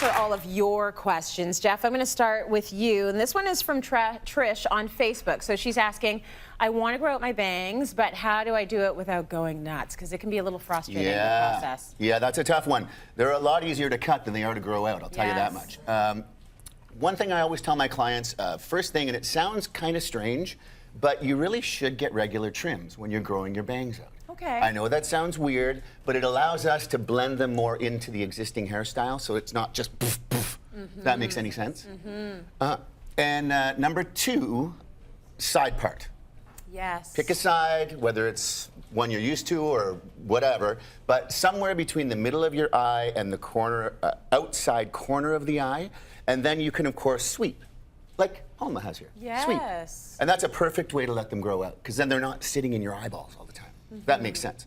answer all of your questions. Jeff, I'm going to start with you. And this one is from Trish on Facebook. So she's asking, I want to grow out my bangs, but how do I do it without going nuts? Because it can be a little frustrating, the process. Yeah, that's a tough one. They're a lot easier to cut than they are to grow out, I'll tell you that much. One thing I always tell my clients, first thing, and it sounds kind of strange, but you really should get regular trims when you're growing your bangs out. Okay. I know that sounds weird, but it allows us to blend them more into the existing hairstyle, so it's not just poof, poof. If that makes any sense. And number two, side part. Yes. Pick a side, whether it's one you're used to or whatever, but somewhere between the middle of your eye and the corner, outside corner of the eye, and then you can, of course, sweep, like Palma has here. Yes. Sweep. And that's a perfect way to let them grow out, because then they're not sitting in your eyeballs all the time. That makes sense.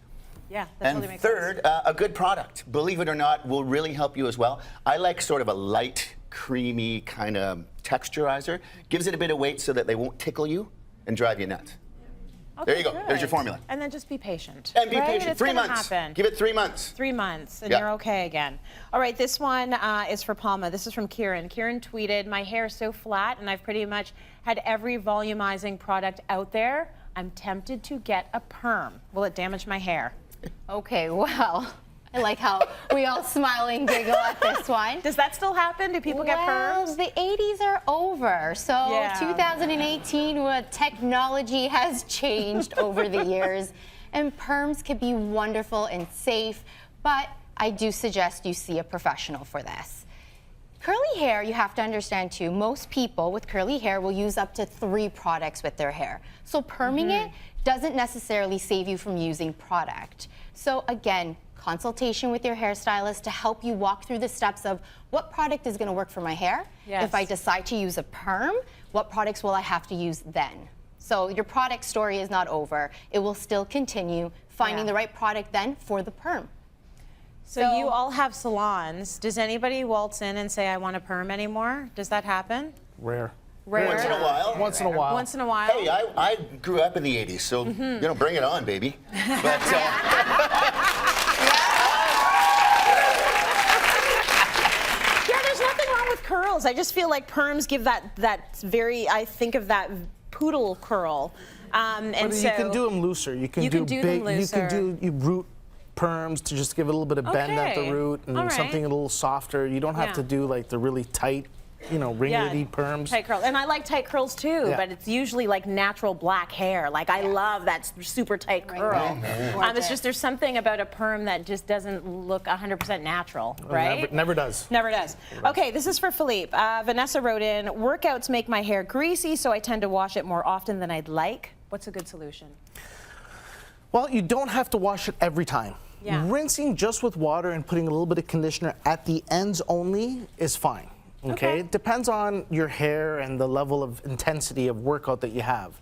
Yeah, that totally makes sense. And third, a good product, believe it or not, will really help you as well. I like sort of a light, creamy kind of texturizer. Gives it a bit of weight so that they won't tickle you and drive you nuts. Okay, there you go. good. There's your formula. And then just be patient. And be right? patient. It's 3 gonna months. happen. Give it 3 months. 3 months, and Yeah. you're okay again. All right, this one is for Palma. This is from Kieran. Kieran tweeted, my hair is so flat, and I've pretty much had every volumizing product out there. I'm tempted to get a perm. Will it damage my hair? Okay, well, I like how we all smile and giggle at this one. Does that still happen? Do people get perms? Well, the 80s are over. So 2018, technology has changed over the years. And perms can be wonderful and safe, but I do suggest you see a professional for this. Curly hair, you have to understand too, most people with curly hair will use up to 3 products with their hair. So perming it doesn't necessarily save you from using product. So again, consultation with your hairstylist to help you walk through the steps of what product is going to work for my hair. Yes. If I decide to use a perm, what products will I have to use then? So your product story is not over. It will still continue finding the right product then for the perm. So you all have salons. Does anybody waltz in and say, I want a perm anymore? Does that happen? Rare. Rare. Once in a while. Once in a while. Once in a while. Hey, I grew up in the 80s, so, you know, bring it on, baby. But, there's nothing wrong with curls. I just feel like perms give that very, I think of that poodle curl. And but so you can do them looser. You can do them big. looser. You can do root perms to just give it a little bit of bend at the Okay. root and All right. something a little softer. You don't have Yeah. to do like the really tight, you know, ringlety perms. Tight curls. And I like tight curls too, Yeah. but it's usually like natural black hair. Like I love that super tight curl. It's just there's something about a perm that just doesn't look 100% natural, right? Never does. Never does. Okay, this is for Philippe. Vanessa wrote in, workouts make my hair greasy, so I tend to wash it more often than I'd like. What's a good solution? Well, you don't have to wash it every time. Yeah. Rinsing just with water and putting a little bit of conditioner at the ends only is fine. Okay? It depends on your hair and the level of intensity of workout that you have.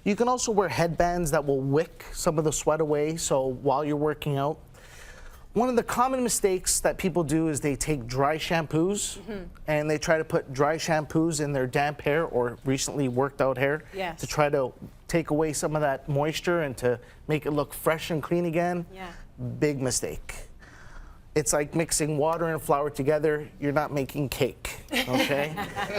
You can also wear headbands that will wick some of the sweat away, so while you're working out. One of the common mistakes that people do is they take dry shampoos and they try to put dry shampoos in their damp hair or recently worked out hair to try to take away some of that moisture and to make it look fresh and clean again. Big mistake. It's like mixing water and flour together. You're not making cake, okay?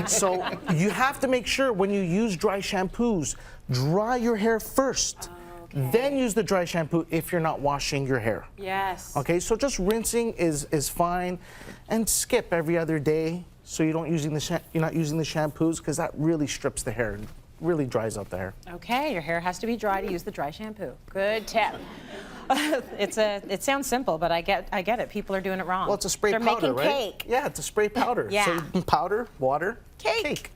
So you have to make sure when you use dry shampoos, dry your hair first. Then use the dry shampoo if you're not washing your hair. Yes. Okay, so just rinsing is fine, and skip every other day so you're not using the shampoos because that really strips the hair and really dries out the hair. Okay, your hair has to be dry to use the dry shampoo. Good tip. It sounds simple, but I get it. People are doing it wrong. Well, it's a spray They're powder, making right? cake. Yeah, it's a spray powder. Yeah. So you can powder, water, Cake.